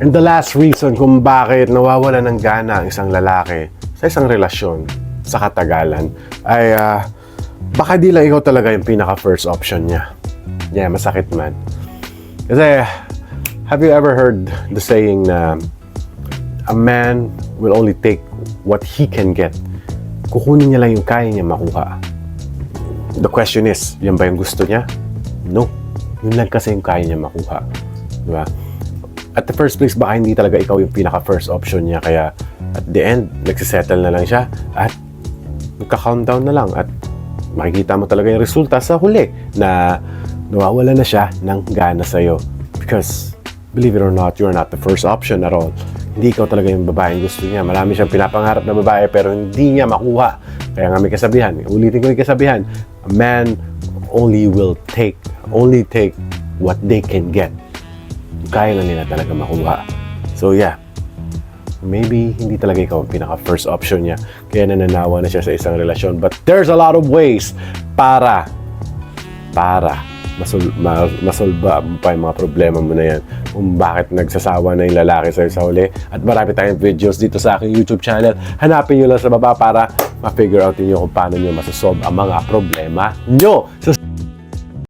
And the last reason kung bakit nawawala ng gana ang isang lalaki sa isang relasyon sa katagalan ay baka di lang ikaw talaga yung pinaka-first option niya. Yeah, masakit man. Kasi, have you ever heard the saying na a man will only take what he can get? Kukunin niya lang yung kaya niya makuha. The question is, yan ba yung gusto niya? No. Yun lang kasi yung kaya niya makuha. Diba? At the first place, baka hindi talaga ikaw yung pinaka-first option niya. Kaya at the end, nagsisettle na lang siya at magka-countdown na lang. At makikita mo talaga yung resulta sa huli na nawawala na siya ng gana sa'yo. Because, believe it or not, you're not the first option at all. Hindi ikaw talaga yung babaeng gusto niya. Marami siyang pinapangarap na babae pero hindi niya makuha. Kaya nga may kasabihan. Ulitin ko yung kasabihan. A man only take what they can get. Kaya na nila talaga makuha. So yeah, maybe hindi talaga ikaw ang pinaka-first option niya. Kaya nananawa na siya sa isang relasyon. But there's a lot of ways para masolba pa yung mga problema mo na yan. Kung bakit nagsasawa na yung lalaki sa'yo sa huli. At marami tayong videos dito sa aking YouTube channel. Hanapin nyo lang sa baba para ma-figure out niyo kung paano nyo masasolve ang mga problema nyo. So,